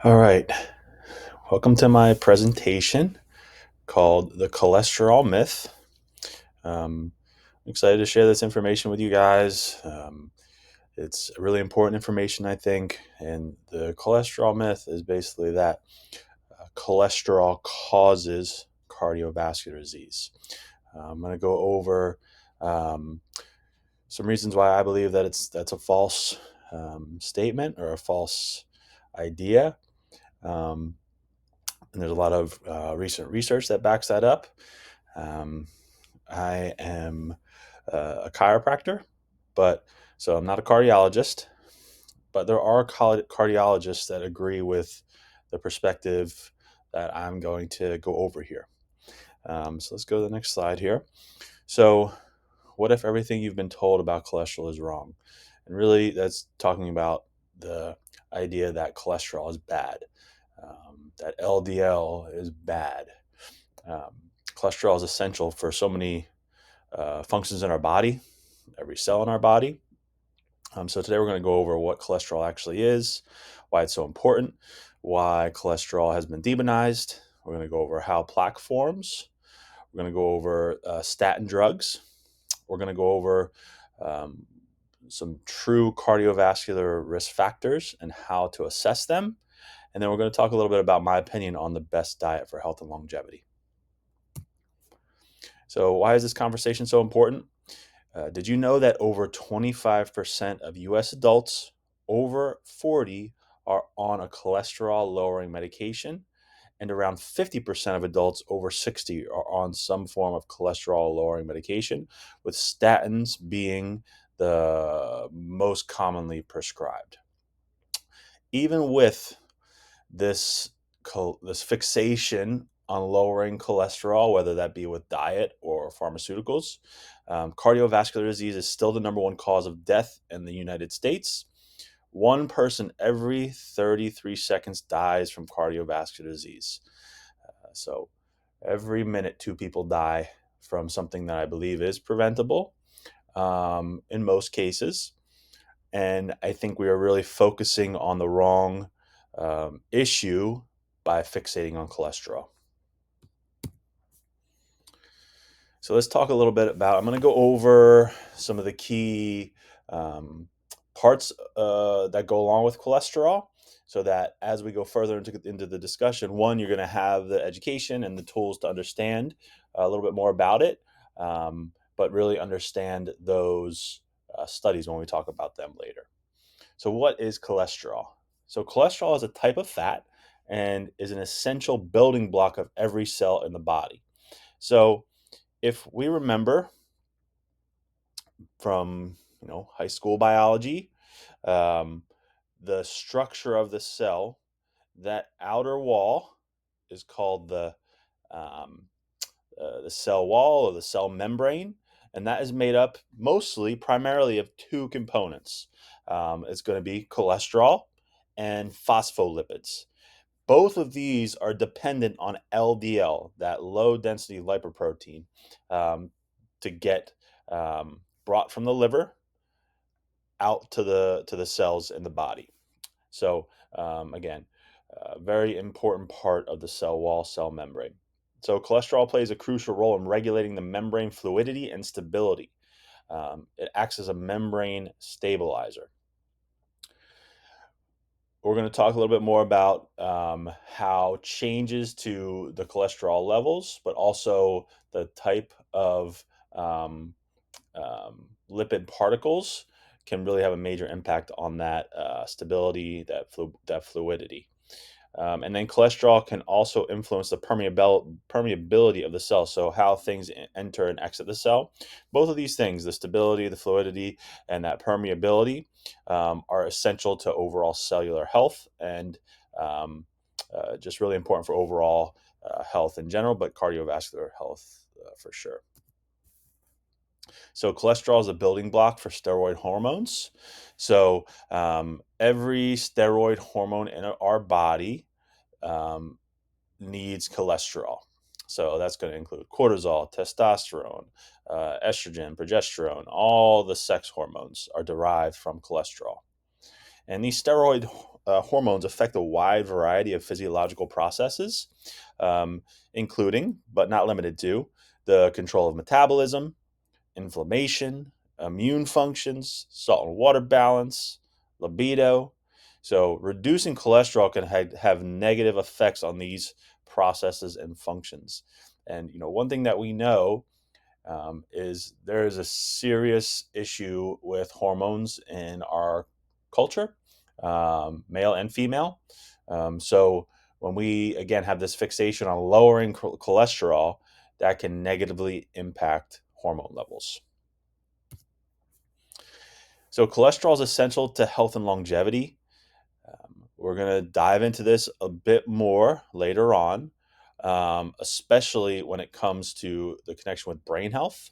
All right. Welcome to my presentation called The Cholesterol Myth. I'm excited to share this information with you guys. It's really important information, I think. And the cholesterol myth is basically that cholesterol causes cardiovascular disease. I'm going to go over um, some reasons why I believe that that's a false statement or a false idea. Um, and there's a lot of recent research that backs that up. Um, I am a chiropractor, but so I'm not a cardiologist, but there are cardiologists that agree with the perspective that I'm going to go over here. So let's go to the next slide here. So, what if everything you've been told about cholesterol is wrong? And really, that's talking about the idea that cholesterol is bad, that LDL is bad. Um, Cholesterol is essential for so many functions in our body, every cell in our body. So today we're going to go over what cholesterol actually is, why it's so important, why cholesterol has been demonized. We're going to go over how plaque forms. We're going to go over statin drugs. We're going to go over um, some true cardiovascular risk factors and how to assess them. And then we're going to talk a little bit about my opinion on the best diet for health and longevity. So, why is this conversation so important? Did you know that over 25% of US adults over 40 are on a cholesterol lowering medication? And around 50% of adults over 60 are on some form of cholesterol lowering medication, with statins being the most commonly prescribed. Even with this this fixation on lowering cholesterol, whether that be with diet or pharmaceuticals. Cardiovascular disease is still the number one cause of death in the United States. One person every 33 seconds dies from cardiovascular disease. So every minute, two people die from something that I believe is preventable in most cases. And I think we are really focusing on the wrong issue by fixating on cholesterol. So let's talk a little bit about, I'm going to go over some of the key um, parts that go along with cholesterol so that as we go further into the discussion, one, you're going to have the education and the tools to understand a little bit more about it, but really understand those studies when we talk about them later. So, what is cholesterol? So, cholesterol is a type of fat and is an essential building block of every cell in the body. So, if we remember from high school biology, um, the structure of the cell, that outer wall is called um, the cell wall or the cell membrane, and that is made up primarily of two components. It's going to be cholesterol and phospholipids. Both of these are dependent on LDL, that low density lipoprotein, um, to get brought from the liver out to the cells in the body. So again, a very important part of the cell wall, cell membrane. So cholesterol plays a crucial role in regulating the membrane fluidity and stability. It acts as a membrane stabilizer. We're going to talk a little bit more about how changes to the cholesterol levels, but also the type of um, lipid particles can really have a major impact on that stability, that fluidity. And then cholesterol can also influence the permeability of the cell, so how things enter and exit the cell. Both of these things, the stability, the fluidity, and that permeability, are essential to overall cellular health and just really important for overall health in general, but cardiovascular health for sure. So cholesterol is a building block for steroid hormones. So every steroid hormone in our body um, needs cholesterol. So that's going to include cortisol, testosterone, estrogen, progesterone. All the sex hormones are derived from cholesterol. And these steroid hormones affect a wide variety of physiological processes, um, including, but not limited to, the control of metabolism, inflammation, immune functions, salt and water balance, libido. So, reducing cholesterol can have negative effects on these processes and functions. And one thing that we know is there is a serious issue with hormones in our culture, male and female. So when we again have this fixation on lowering cholesterol, that can negatively impact hormone levels. So cholesterol is essential to health and longevity. We're going to dive into this a bit more later on, especially when it comes to the connection with brain health.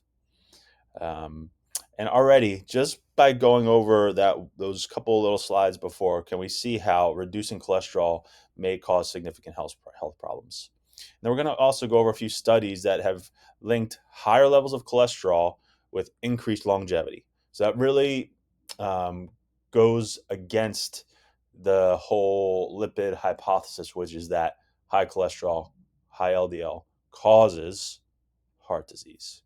Um, and already, just by going over those couple little slides before, can we see how reducing cholesterol may cause significant health problems? And then we're going to also go over a few studies that have linked higher levels of cholesterol with increased longevity. So that really um, goes against the whole lipid hypothesis, which is that high cholesterol, high LDL causes heart disease.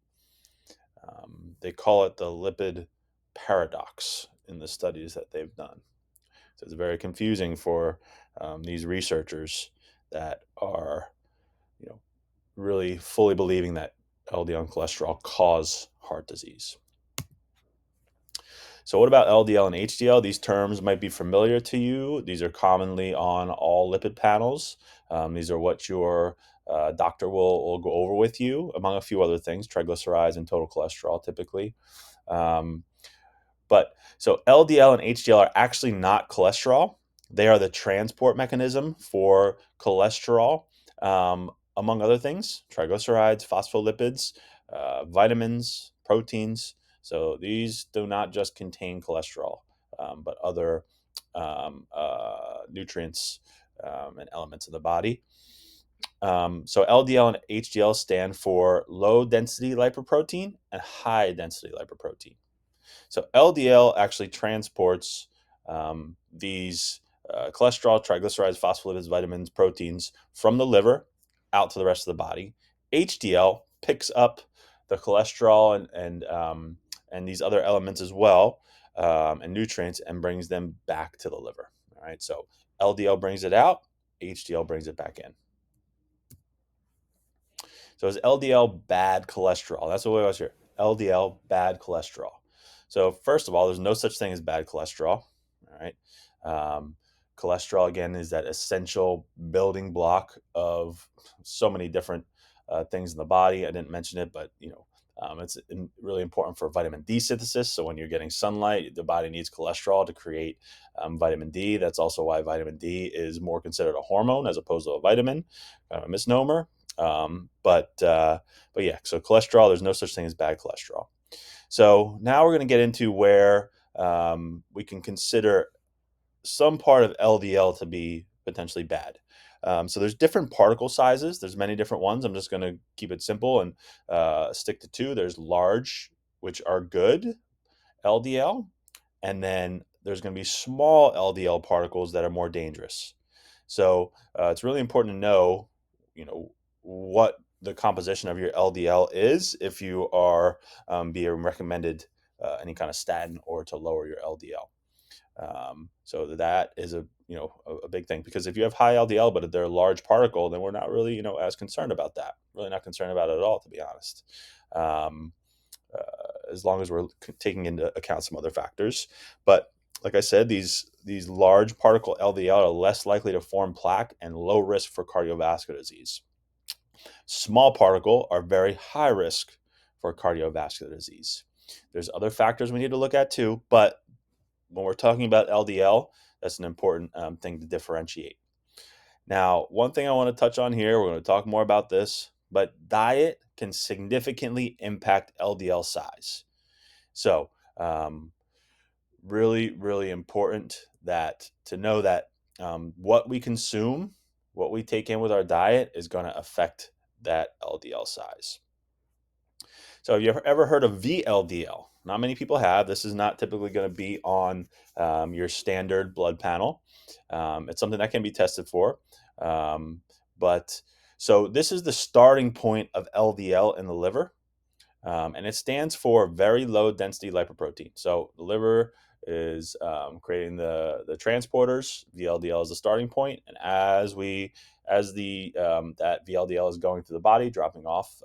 They call it the lipid paradox in the studies that they've done. So it's very confusing for these researchers that are, you know, really fully believing that LDL and cholesterol cause heart disease. So what about LDL and HDL? These terms might be familiar to you. These are commonly on all lipid panels. These are what your doctor will go over with you, among a few other things, triglycerides and total cholesterol typically. Um, But so LDL and HDL are actually not cholesterol. They are the transport mechanism for cholesterol, among other things, triglycerides, phospholipids, vitamins, proteins. So these do not just contain cholesterol, but other nutrients and elements of the body. So LDL and HDL stand for low density lipoprotein and high density lipoprotein. So LDL actually transports these cholesterol, triglycerides, phospholipids, vitamins, proteins from the liver out to the rest of the body. HDL picks up the cholesterol and these other elements as well, and nutrients, and brings them back to the liver. All right, so LDL brings it out, HDL brings it back in. So is LDL bad cholesterol? That's what we always hear. LDL, bad cholesterol. So first of all, there's no such thing as bad cholesterol. All right. Um, Cholesterol again is that essential building block of so many different things in the body. I didn't mention it, but it's really important for vitamin D synthesis. So when you're getting sunlight, the body needs cholesterol to create vitamin D. That's also why vitamin D is more considered a hormone as opposed to a vitamin. Kind of a misnomer. But yeah, so cholesterol, there's no such thing as bad cholesterol. So now we're going to get into where we can consider some part of LDL to be potentially bad. So there's different particle sizes. There's many different ones. I'm just going to keep it simple and stick to two. There's large, which are good LDL, and then there's going to be small LDL particles that are more dangerous. So it's really important to know, what the composition of your LDL is if you are being recommended any kind of statin or to lower your LDL. So that is a big thing, because if you have high LDL but they're a large particle, then we're not really as concerned about that. Really not concerned about it at all, to be honest. Um, as long as we're taking into account some other factors. But like I said, these large particle LDL are less likely to form plaque and low risk for cardiovascular disease. Small particle are very high risk for cardiovascular disease. There's other factors we need to look at too, but when we're talking about LDL, that's an important thing to differentiate. Now, one thing I want to touch on here, we're going to talk more about this, but diet can significantly impact LDL size. So, really, really important to know that what we consume, what we take in with our diet is going to affect that LDL size. So have you ever heard of VLDL? Not many people have. This is not typically going to be on your standard blood panel. It's something that can be tested for. But so this is the starting point of LDL in the liver. And it stands for very low density lipoprotein. So the liver is creating the transporters. VLDL is the starting point, and as the that VLDL is going through the body, dropping off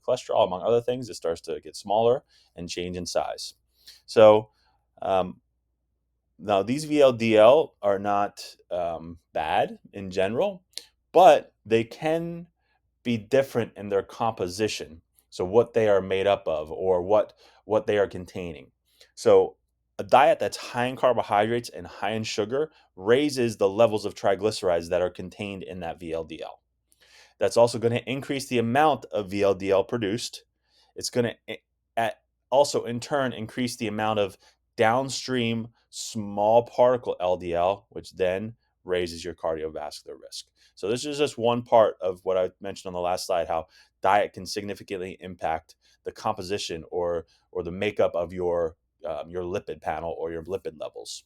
cholesterol among other things, it starts to get smaller and change in size. So um, now these VLDL are not bad in general, but they can be different in their composition. So what they are made up of, or what they are containing. So a diet that's high in carbohydrates and high in sugar raises the levels of triglycerides that are contained in that VLDL. That's also going to increase the amount of VLDL produced. It's going to also in turn increase the amount of downstream small particle LDL, which then raises your cardiovascular risk. So this is just one part of what I mentioned on the last slide, how diet can significantly impact the composition or the makeup of your lipid panel or your lipid levels,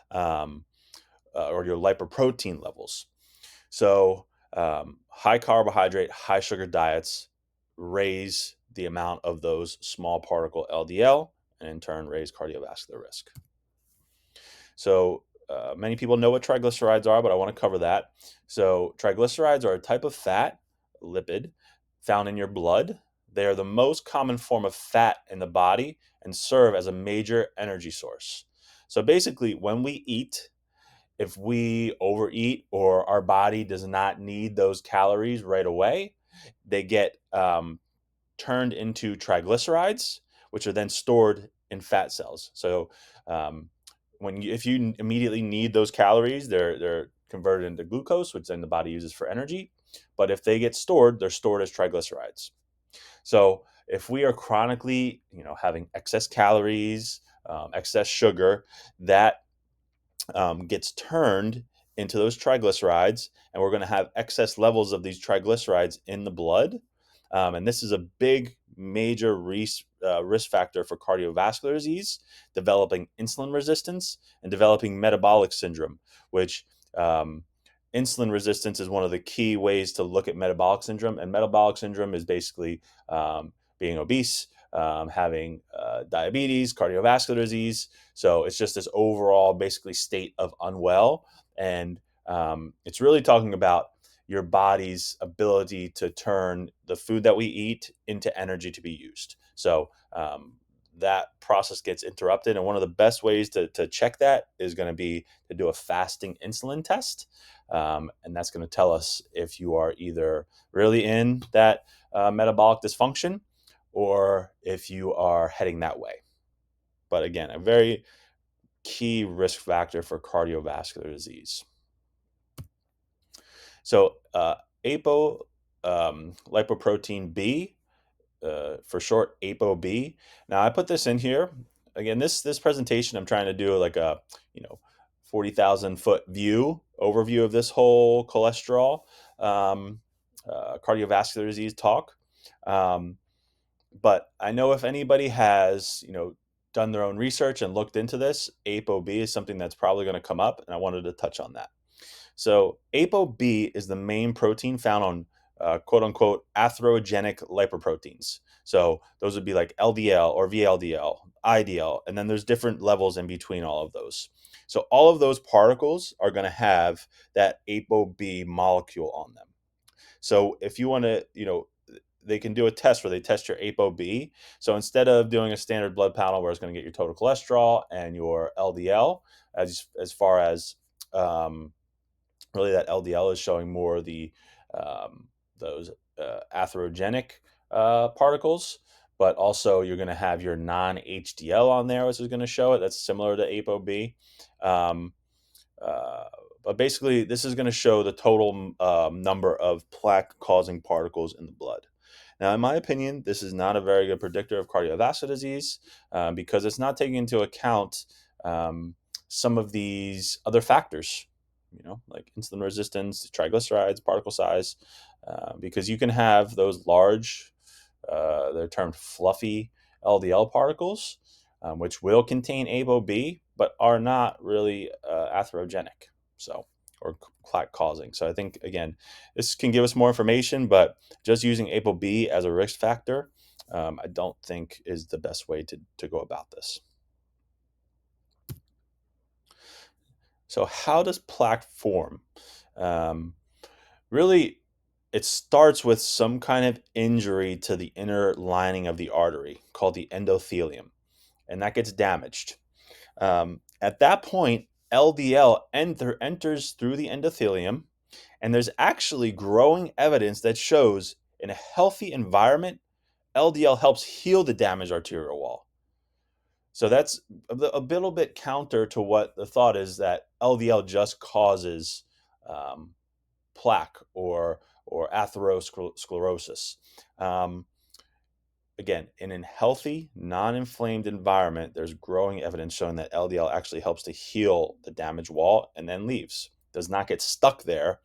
um, or your lipoprotein levels. So high carbohydrate, high sugar diets raise the amount of those small particle LDL and in turn raise cardiovascular risk. So many people know what triglycerides are, but I want to cover that. So triglycerides are a type of fat, lipid, found in your blood. They are the most common form of fat in the body and serve as a major energy source. So basically, when we eat, if we overeat or our body does not need those calories right away, they get turned into triglycerides, which are then stored in fat cells. So if you immediately need those calories, they're converted into glucose, which then the body uses for energy. But if they get stored, they're stored as triglycerides. So if we are chronically, having excess calories, excess sugar, that gets turned into those triglycerides, and we're going to have excess levels of these triglycerides in the blood. And this is a big, major risk factor for cardiovascular disease, developing insulin resistance, and developing metabolic syndrome, which insulin resistance is one of the key ways to look at metabolic syndrome. And metabolic syndrome is basically being obese, having diabetes, cardiovascular disease. So it's just this overall, basically, state of unwell. And it's really talking about your body's ability to turn the food that we eat into energy to be used. So that process gets interrupted. And one of the best ways to check that is going to be to do a fasting insulin test. And that's going to tell us if you are either really in that metabolic dysfunction or if you are heading that way. But again, a very key risk factor for cardiovascular disease. So APO, lipoprotein B, for short, ApoB. Now I put this in here. Again, this presentation, I'm trying to do like a 40,000-foot overview of this whole cholesterol, cardiovascular disease talk. But I know if anybody has done their own research and looked into this, ApoB is something that's probably going to come up, and I wanted to touch on that. So ApoB is the main protein found on quote unquote atherogenic lipoproteins. So those would be like LDL or VLDL, IDL, and then there's different levels in between all of those. So all of those particles are going to have that ApoB molecule on them. So if you want to, they can do a test where they test your ApoB. So instead of doing a standard blood panel where it's going to get your total cholesterol and your LDL, as far as really that LDL is showing more those atherogenic particles, but also you're going to have your non-HDL on there, which is going to show it. That's similar to ApoB. But basically, this is going to show the total number of plaque-causing particles in the blood. Now, in my opinion, this is not a very good predictor of cardiovascular disease because it's not taking into account some of these other factors, like insulin resistance, triglycerides, particle size, because you can have those large, they're termed fluffy LDL particles, which will contain ApoB, but are not really atherogenic, or plaque causing. So I think, again, this can give us more information, but just using ApoB as a risk factor, I don't think is the best way to go about this. So how does plaque form? Um, Really, it starts with some kind of injury to the inner lining of the artery called the endothelium, and that gets damaged. At that point, LDL enters through the endothelium, and there's actually growing evidence that shows in a healthy environment, LDL helps heal the damaged arterial wall. So that's a little bit counter to what the thought is, that LDL just causes um, plaque or atherosclerosis. Um, Again, in a healthy, non-inflamed environment, there's growing evidence showing that LDL actually helps to heal the damaged wall and then leaves. Does not get stuck there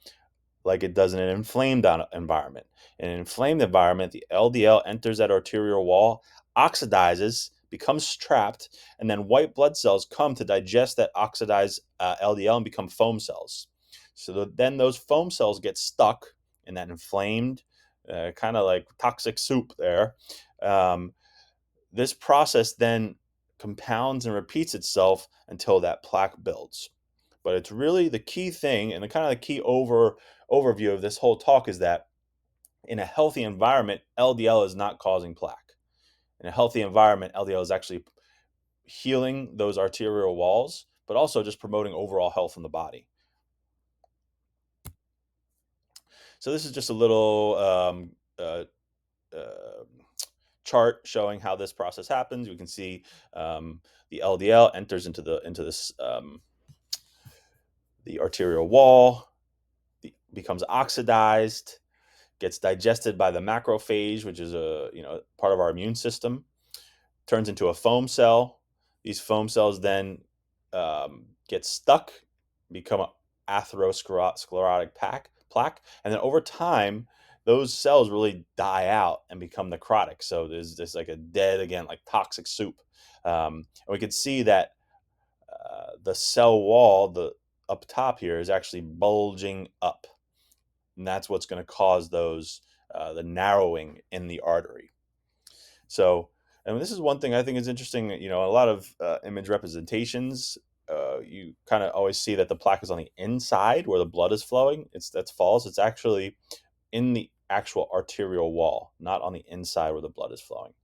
like it does in an inflamed environment. In an inflamed environment, the LDL enters that arterial wall, oxidizes, becomes trapped, and then white blood cells come to digest that oxidized LDL and become foam cells. So then those foam cells get stuck in that inflamed, kind of like toxic soup there. Um, this process then compounds and repeats itself until that plaque builds. But it's really the key thing, and the kind of the key overview of this whole talk is that in a healthy environment, LDL is not causing plaque. In a healthy environment, LDL is actually healing those arterial walls, but also just promoting overall health in the body. So this is just a little uh, chart showing how this process happens. We can see the LDL enters into the arterial wall, becomes oxidized, gets digested by the macrophage, which is a part of our immune system, turns into a foam cell. These foam cells then get stuck, become an atherosclerotic plaque, and then over time, those cells really die out and become necrotic. So there's this like a dead, again, like toxic soup. And we can see that the cell wall, the up top here, is actually bulging up, and that's what's going to cause the narrowing in the artery. So, and this is one thing I think is interesting. A lot of image representations, you kind of always see that the plaque is on the inside where the blood is flowing. That's false. It's actually in the actual arterial wall, not on the inside where the blood is flowing.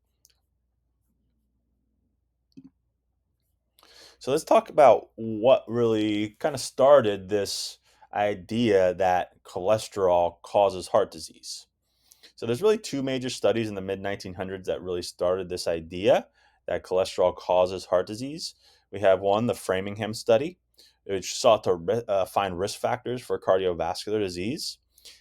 So let's talk about what really kind of started this idea that cholesterol causes heart disease. So there's really two major studies in the mid 1900s that really started this idea that cholesterol causes heart disease. We have one, the Framingham study, which sought to find risk factors for cardiovascular disease.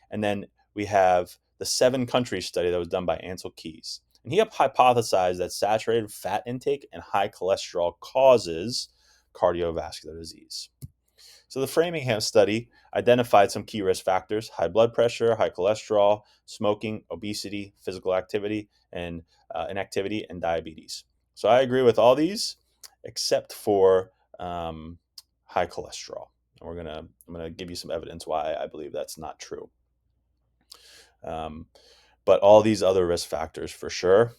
And then we have the 7-country study that was done by Ansel Keys. And he hypothesized that saturated fat intake and high cholesterol causes cardiovascular disease. So the Framingham study identified some key risk factors: high blood pressure, high cholesterol, smoking, obesity, physical activity, and inactivity, and diabetes. So I agree with all these except for high cholesterol. And I'm gonna give you some evidence why I believe that's not true. But all these other risk factors for sure.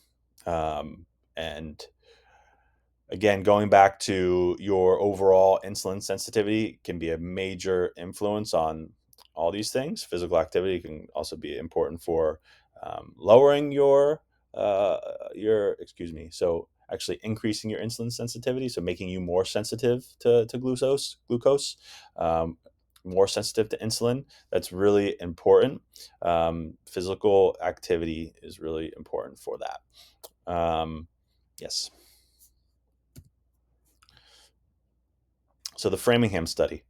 And again, going back to your overall insulin sensitivity can be a major influence on all these things. Physical activity can also be important for lowering so actually increasing your insulin sensitivity, so making you more sensitive to glucose, more sensitive to insulin. That's really important. Physical activity is really important for that. Yes. So the Framingham study.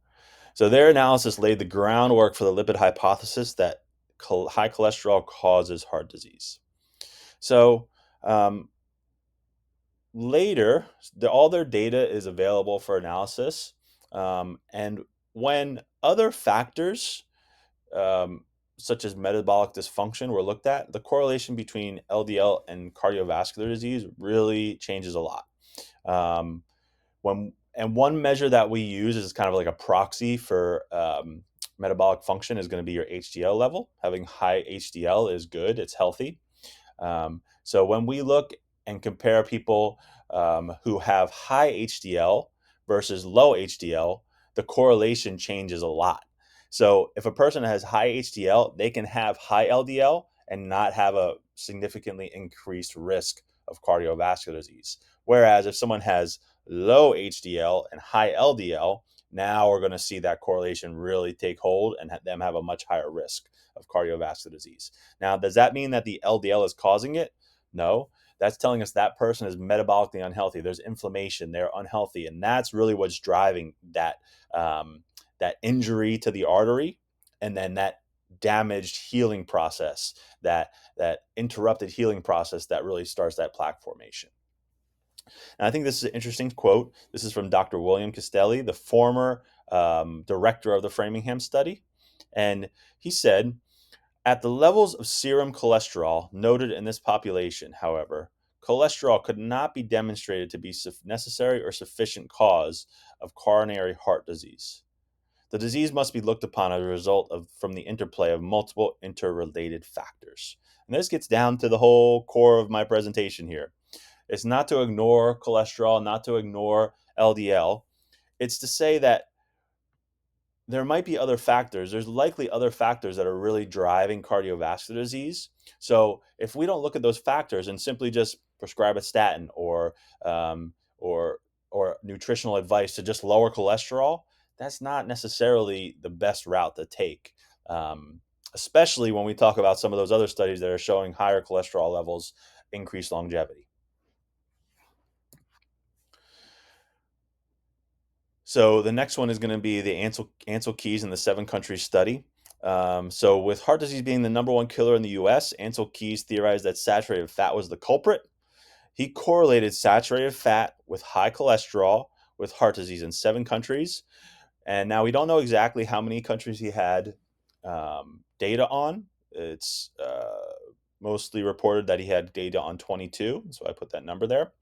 So their analysis laid the groundwork for the lipid hypothesis that high cholesterol causes heart disease. So later, all their data is available for analysis. And when other factors such as metabolic dysfunction were looked at, the correlation between LDL and cardiovascular disease really changes a lot. Um, one measure that we use is kind of like a proxy for metabolic function is going to be your HDL level. Having high HDL is good; it's healthy. So when we look and compare people who have high HDL versus low HDL, the correlation changes a lot. So if a person has high HDL, they can have high LDL and not have a significantly increased risk of cardiovascular disease. Whereas if someone has low HDL and high LDL, now we're going to see that correlation really take hold and them have a much higher risk of cardiovascular disease. Now, does that mean that the LDL is causing it? No. That's telling us that person is metabolically unhealthy. There's inflammation. They're unhealthy, and that's really what's driving that injury to the artery, and then that damaged healing process, that interrupted healing process that really starts that plaque formation. And I think this is an interesting quote. This is from Dr. William Castelli, the former director of the Framingham study, and he said, at the levels of serum cholesterol noted in this population, however, cholesterol could not be demonstrated to be necessary or sufficient cause of coronary heart disease. The disease must be looked upon as a result of from the interplay of multiple interrelated factors. And this gets down to the whole core of my presentation here. It's not to ignore cholesterol, not to ignore LDL. It's to say that there might be other factors. There's likely other factors that are really driving cardiovascular disease. So if we don't look at those factors and simply just prescribe a statin um, or or nutritional advice to just lower cholesterol, that's not necessarily the best route to take. Especially when we talk about some of those other studies that are showing higher cholesterol levels increase longevity. So the next one is going to be the Ansel Keys in the 7 country study. So with heart disease being the number one killer in the U.S., Ansel Keys theorized that saturated fat was the culprit. He correlated saturated fat with high cholesterol with heart disease in 7 countries. And now we don't know exactly how many countries he had data on. It's mostly reported that he had data on 22, so I put that number there.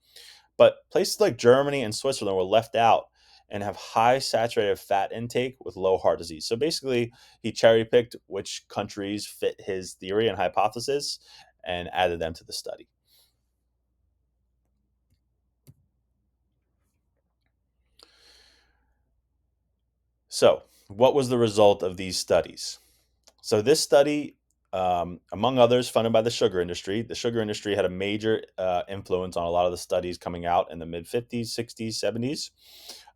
But places like Germany and Switzerland were left out and have high saturated fat intake with low heart disease. So basically, he cherry picked which countries fit his theory and hypothesis and added them to the study. So, what was the result of these studies? So this study, among others, funded by the sugar industry. The sugar industry had a major influence on a lot of the studies coming out in the mid 50s, 60s, 70s.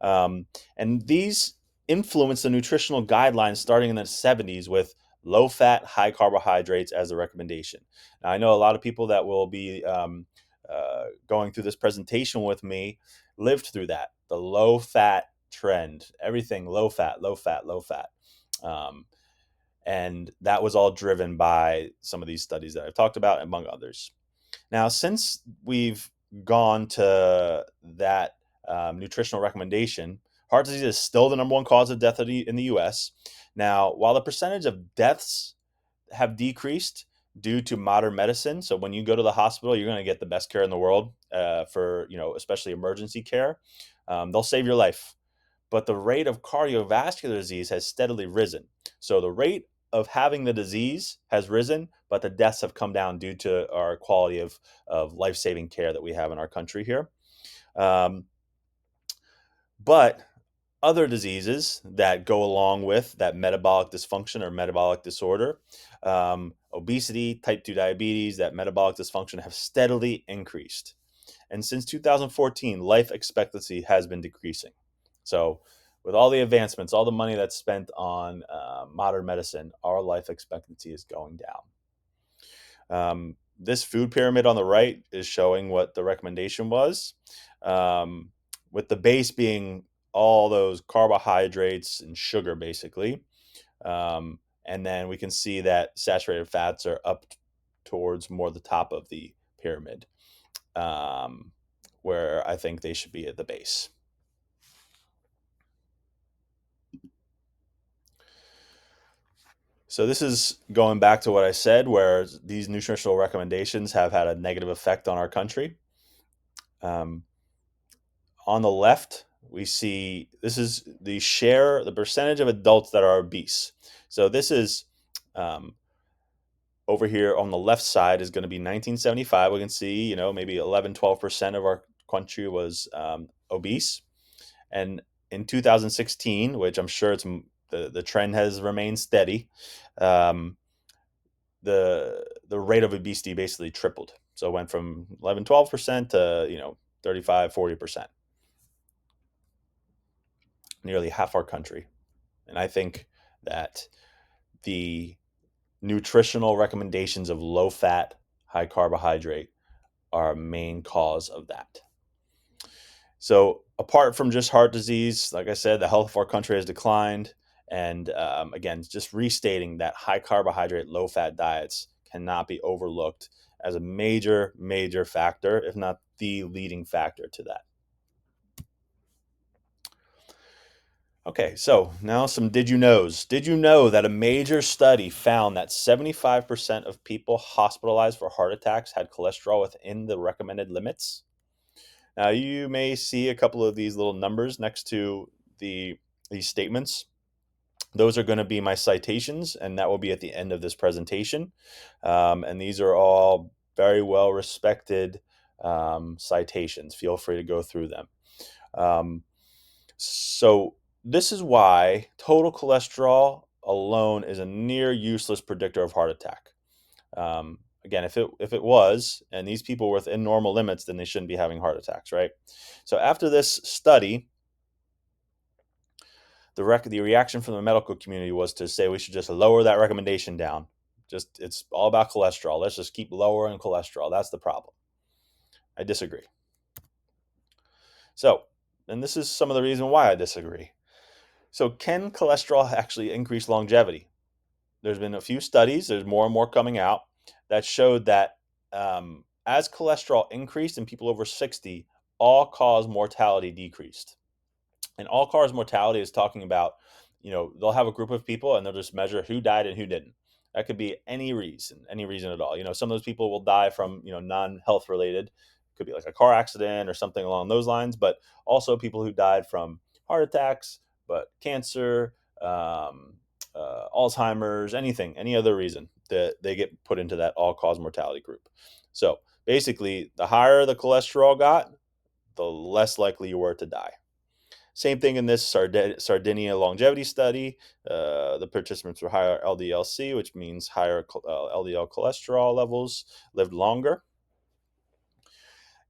And these influenced the nutritional guidelines starting in the 70s with low fat, high carbohydrates as the recommendation. Now, I know a lot of people that will be going through this presentation with me lived through that, the low fat trend, everything low fat, low fat, low fat. Um, and that was all driven by some of these studies that I've talked about, among others. Now, since we've gone to that nutritional recommendation, heart disease is still the number one cause of death in the US. Now, while the percentage of deaths have decreased due to modern medicine, so when you go to the hospital, you're going to get the best care in the world for, especially emergency care. They'll save your life, but the rate of cardiovascular disease has steadily risen. So the rate of having the disease has risen, but the deaths have come down due to our quality of life saving care that we have in our country here. Um, but other diseases that go along with that metabolic dysfunction or metabolic disorder, obesity, type 2 diabetes, that metabolic dysfunction have steadily increased. And since 2014, life expectancy has been decreasing. So, with all the advancements, all the money that's spent on modern medicine, our life expectancy is going down. This food pyramid on the right is showing what the recommendation was, um, with the base being all those carbohydrates and sugar, basically. And then we can see that saturated fats are up towards more the top of the pyramid, um, where I think they should be at the base. So this is going back to what I said, where these nutritional recommendations have had a negative effect on our country. Um, on the left, we see this is the percentage of adults that are obese. So this is um, over here on the left side is going to be 1975. We can see, maybe 11, 12% of our country was obese. And in 2016, which I'm sure the trend has remained steady, um, the rate of obesity basically tripled. So it went from 11, 12% to 35, 40%, nearly half our country. And I think that the nutritional recommendations of low fat, high carbohydrate are a main cause of that. So apart from just heart disease, like I said, the health of our country has declined. And again, just restating that high carbohydrate, low fat diets cannot be overlooked as a major, major factor, if not the leading factor to that. Okay, so now some did you knows. Did you know that a major study found that 75% of people hospitalized for heart attacks had cholesterol within the recommended limits? Now, you may see a couple of these little numbers next to these statements. Those are going to be my citations, and that will be at the end of this presentation. And these are all very well respected citations. Feel free to go through them. So this is why total cholesterol alone is a near useless predictor of heart attack. Again, if it was, and these people were within normal limits, then they shouldn't be having heart attacks, right? So after this study, the reaction from the medical community was to say we should just lower that recommendation down. Just it's all about cholesterol. Let's just keep lowering cholesterol. That's the problem. I disagree. So, and this is some of the reason why I disagree. So, can cholesterol actually increase longevity? There's been a few studies, there's more and more coming out that showed that as cholesterol increased in people over 60, all-cause mortality decreased. And all-cause mortality is talking about, they'll have a group of people and they'll just measure who died and who didn't. That could be any reason at all. Some of those people will die from, non-health related. It could be like a car accident or something along those lines, but also people who died from heart attacks, but cancer, Alzheimer's, any other reason that they get put into that all-cause mortality group. So basically, the higher the cholesterol got, the less likely you were to die. Same thing in this Sardinia longevity study. The participants were higher LDL-C, which means higher LDL cholesterol levels, lived longer.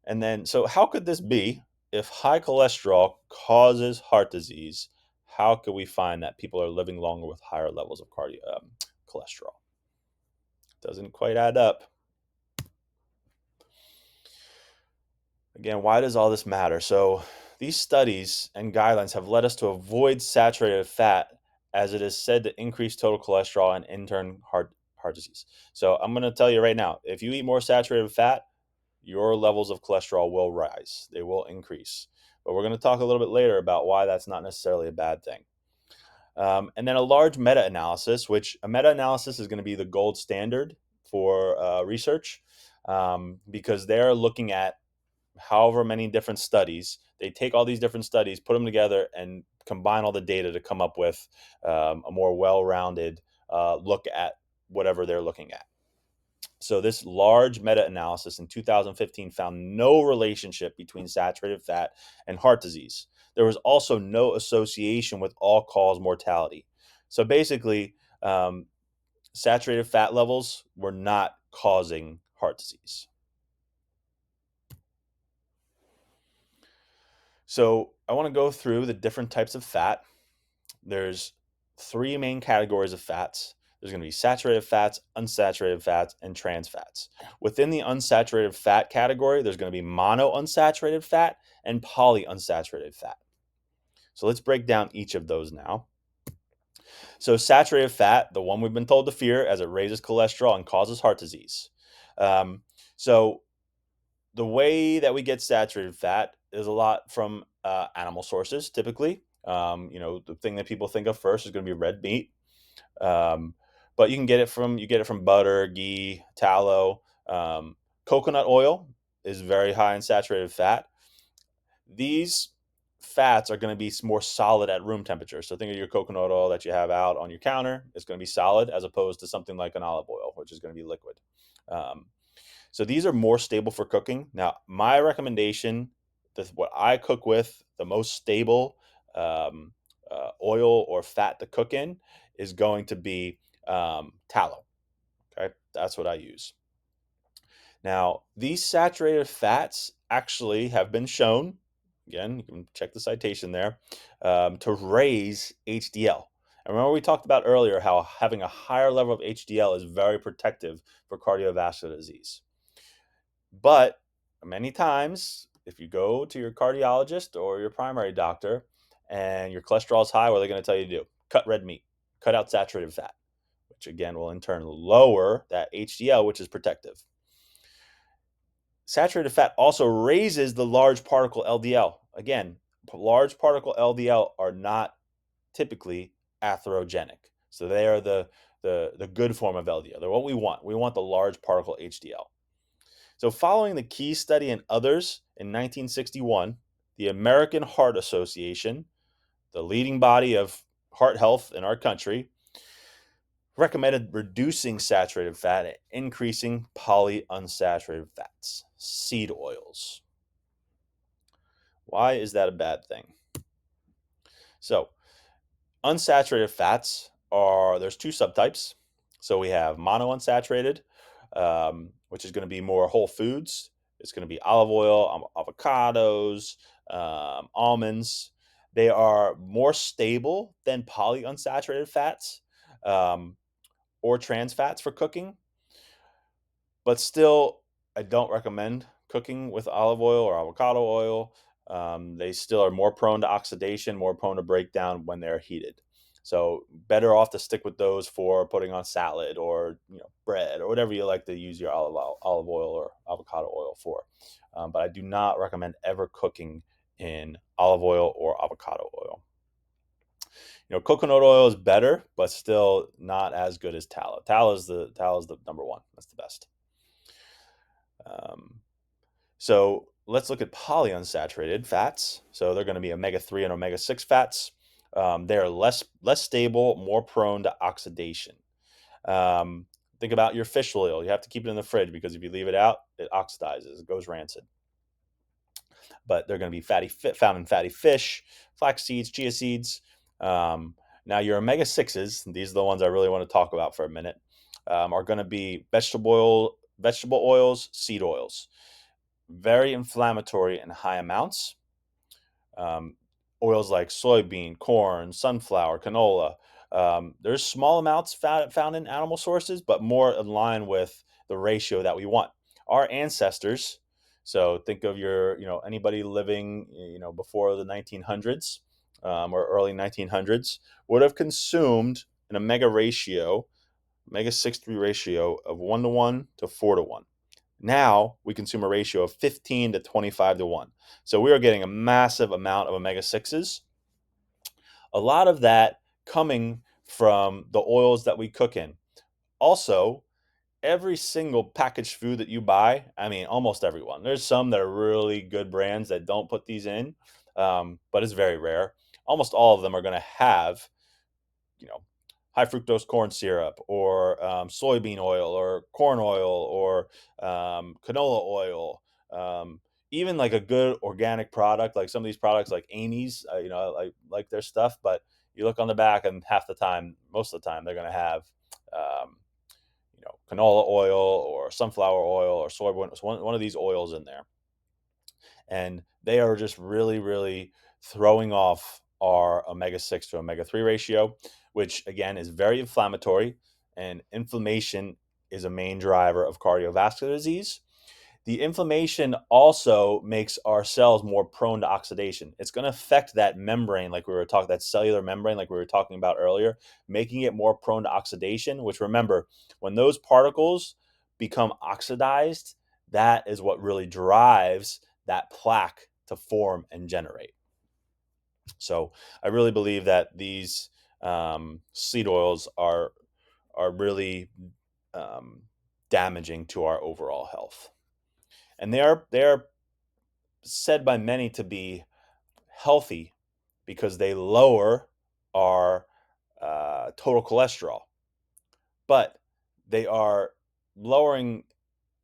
And then, so how could this be? If high cholesterol causes heart disease, how could we find that people are living longer with higher levels of cholesterol? Doesn't quite add up. Again, why does all this matter? So these studies and guidelines have led us to avoid saturated fat, as it is said to increase total cholesterol and in turn heart disease. So I'm going to tell you right now, if you eat more saturated fat, your levels of cholesterol will rise. They will increase. But we're going to talk a little bit later about why that's not necessarily a bad thing. And then a large meta-analysis, which a meta-analysis is going to be the gold standard for research, because they're looking at however many different studies. They take all these different studies, put them together, and combine all the data to come up with a more well-rounded look at whatever they're looking at. So this large meta-analysis in 2015 found no relationship between saturated fat and heart disease. There was also no association with all-cause mortality. So basically, saturated fat levels were not causing heart disease. So I want to go through the different types of fat. There's three main categories of fats. There's going to be saturated fats, unsaturated fats, and trans fats. Within the unsaturated fat category, there's going to be monounsaturated fat and polyunsaturated fat. So let's break down each of those now. So saturated fat, the one we've been told to fear as it raises cholesterol and causes heart disease. So the way that we get saturated fat is a lot from animal sources, typically. The thing that people think of first is going to be red meat. but you get it from butter, ghee, tallow. Coconut oil is very high in saturated fat. These fats are going to be more solid at room temperature. So think of your coconut oil that you have out on your counter. It's going to be solid as opposed to something like an olive oil, which is going to be liquid. Um, so these are more stable for cooking. Now, my recommendation, what I cook with, the most stable um, oil or fat to cook in is going to be tallow. Okay, that's what I use. Now, these saturated fats actually have been shown, again, you can check the citation there, to raise HDL. And remember, we talked about earlier how having a higher level of HDL is very protective for cardiovascular disease. But many times, if you go to your cardiologist or your primary doctor and your cholesterol is high, what are they going to tell you to do? Cut red meat, cut out saturated fat, which again will in turn lower that HDL, which is protective. Saturated fat also raises the large particle LDL. Again, large particle LDL are not typically atherogenic. So they are the good form of LDL. They're what we want. We want the large particle HDL. So following the Key study and others in 1961, the American Heart Association, the leading body of heart health in our country, recommended reducing saturated fat and increasing polyunsaturated fats, seed oils. Why is that a bad thing? So, unsaturated fats there's two subtypes. So we have monounsaturated, which is going to be more whole foods. It's going to be olive oil, avocados, almonds. They are more stable than polyunsaturated fats or trans fats for cooking. But still, I don't recommend cooking with olive oil or avocado oil. They still are more prone to oxidation, more prone to breakdown when they're heated. So better off to stick with those for putting on salad or bread or whatever you like to use your olive oil or avocado oil for. But I do not recommend ever cooking in olive oil or avocado oil. Coconut oil is better, but still not as good as tallow. Tallow is the number one. That's the best. So let's look at polyunsaturated fats. So they're going to be omega-3 and omega-6 fats. They are less stable, more prone to oxidation. Think about your fish oil. You have to keep it in the fridge because if you leave it out, it oxidizes. It goes rancid. But they're going to be found in fatty fish, flax seeds, chia seeds. Now your omega-6s, these are the ones I really want to talk about for a minute, are going to be vegetable oils, seed oils. Very inflammatory in high amounts. Oils like soybean, corn, sunflower, canola. There's small amounts found in animal sources, but more in line with the ratio that we want. Our ancestors, so think of anybody living before the 1900s or early 1900s, would have consumed an omega-6 ratio of 1:1 to 4:1. Now we consume a ratio of 15 to 25 to 1. So we are getting a massive amount of omega-6s. A lot of that coming from the oils that we cook in. Also, every single packaged food that you buy, I mean, almost everyone. There's some that are really good brands that don't put these in, but it's very rare. Almost all of them are going to have you know high fructose corn syrup or soybean oil or corn oil or canola oil, even like a good organic product like some of these products like Amy's. I like their stuff, but you look on the back and most of the time they're going to have um, canola oil or sunflower oil or soybean, one of these oils in there, and they are just really, really throwing off our omega-6 to omega-3 ratio, which again is very inflammatory, and inflammation is a main driver of cardiovascular disease. The inflammation also makes our cells more prone to oxidation. It's going to affect that membrane, that cellular membrane, like we were talking about earlier, making it more prone to oxidation, which remember, when those particles become oxidized, that is what really drives that plaque to form and generate. So I really believe that these seed oils are are really damaging to our overall health. And they are said by many to be healthy because they lower our total cholesterol, but they are lowering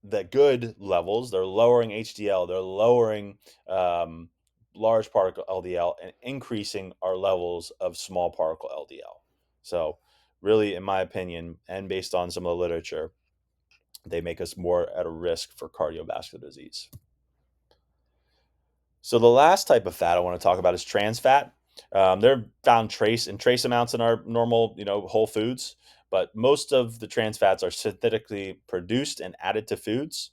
the good levels. They're lowering HDL. They're lowering um, large particle LDL and increasing our levels of small particle LDL. So, really, in my opinion, and based on some of the literature, they make us more at a risk for cardiovascular disease. So the last type of fat I want to talk about is trans fat. They're found trace amounts in our normal, whole foods, but most of the trans fats are synthetically produced and added to foods.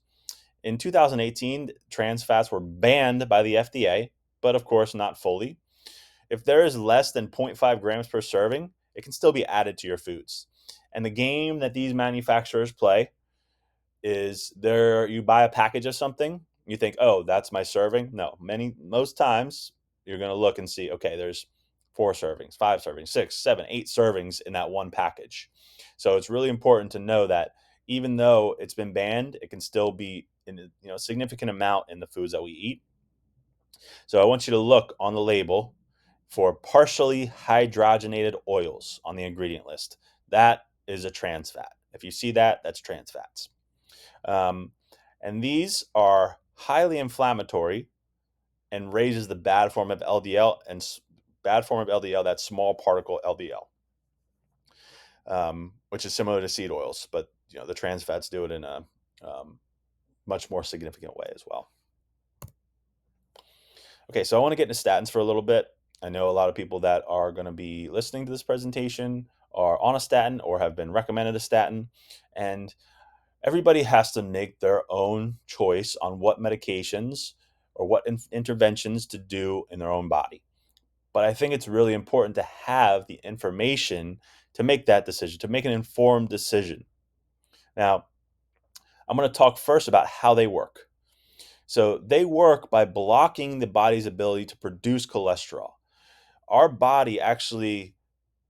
In 2018, trans fats were banned by the FDA, but of course not fully. If there is less than zero point 0.5 grams per serving, it can still be added to your foods. And the game that these manufacturers play is there you buy a package of something, you think, oh, that's my serving. No, most times you're going to look and see, okay, there's 4 servings, 5 servings, 6, 7, 8 servings in that one package. So it's really important to know that even though it's been banned, it can still be in a significant amount in the foods that we eat. So I want you to look on the label for partially hydrogenated oils on the ingredient list. That is a trans fat. If you see that, that's trans fats. Um, and these are highly inflammatory and raises the bad form of LDL and bad form of LDL, that's small particle LDL, which is similar to seed oils, but the trans fats do it in a much more significant way as well. Okay, so I want to get into statins for a little bit. I know a lot of people that are going to be listening to this presentation are on a statin or have been recommended a statin, and everybody has to make their own choice on what medications or what interventions to do in their own body. But I think it's really important to have the information to make that decision, to make an informed decision. Now, I'm going to talk first about how they work. So, they work by blocking the body's ability to produce cholesterol. Our body actually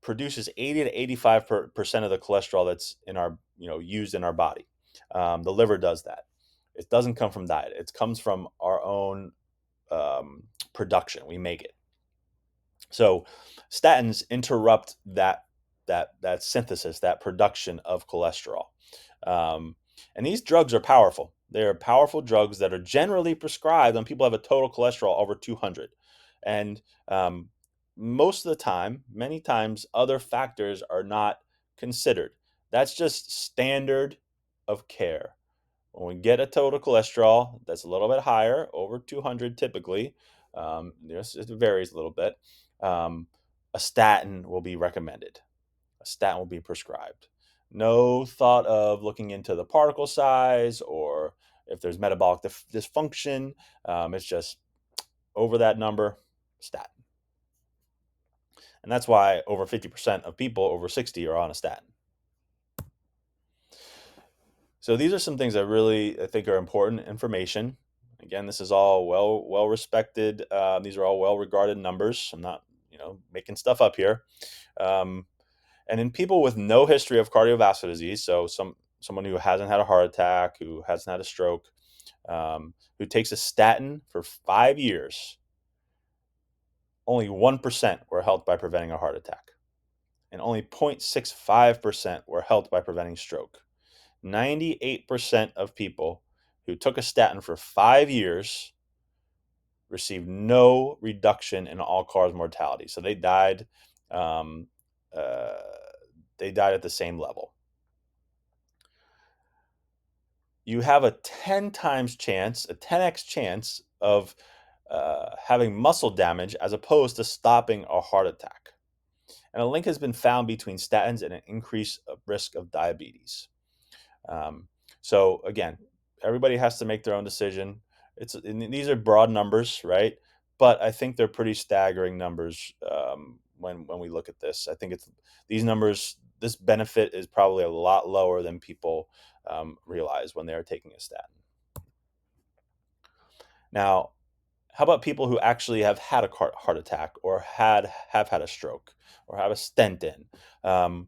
produces 80 to 85% of the cholesterol that's in our, used in our body. The liver does that. It doesn't come from diet. It comes from our own production. We make it. So statins interrupt that synthesis, that production of cholesterol. Um, and these drugs are powerful. They are powerful drugs that are generally prescribed when people have a total cholesterol over 200. And most of the time, many times, other factors are not considered. That's just standard of care. When we get a total cholesterol that's a little bit higher, over 200 typically, it varies a little bit, um, a statin will be recommended. A statin will be prescribed. No thought of looking into the particle size or if there's metabolic dysfunction. It's just over that number, statin. And that's why over 50% of people over 60 are on a statin. So these are some things that really I think are important information. Again, this is all well respected. These are all well regarded numbers. I'm not making stuff up here. Um, and in people with no history of cardiovascular disease, so someone who hasn't had a heart attack, who hasn't had a stroke, who takes a statin for 5 years, only 1% were helped by preventing a heart attack, and only 0.65% were helped by preventing stroke. 98% of people who took a statin for 5 years received no reduction in all-cause mortality. So they died. Um, uh, they died at the same level. You have a 10 times chance, a 10x chance of having muscle damage as opposed to stopping a heart attack. And a link has been found between statins and an increased risk of diabetes. So again, everybody has to make their own decision. These are broad numbers, right? But I think they're pretty staggering numbers when we look at this. I think these numbers. This benefit is probably a lot lower than people realize when they are taking a statin. Now, how about people who actually have had a heart attack or have had a stroke or have a stent in? Um,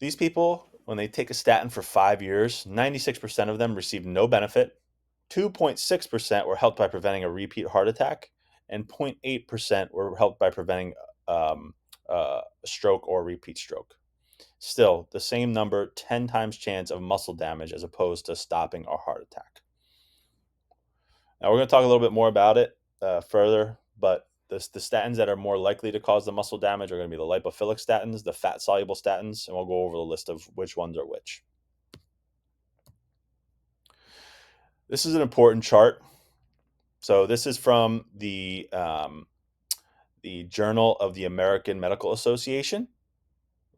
These people, when they take a statin for 5 years, 96% of them received no benefit, 2.6% were helped by preventing a repeat heart attack, and 0.8% were helped by preventing um, a stroke or repeat stroke. Still, the same number, 10 times chance of muscle damage as opposed to stopping a heart attack. Now, we're going to talk a little bit more about it further, but the statins that are more likely to cause the muscle damage are going to be the lipophilic statins, the fat-soluble statins, and we'll go over the list of which ones are which. This is an important chart. So this is from the Journal of the American Medical Association.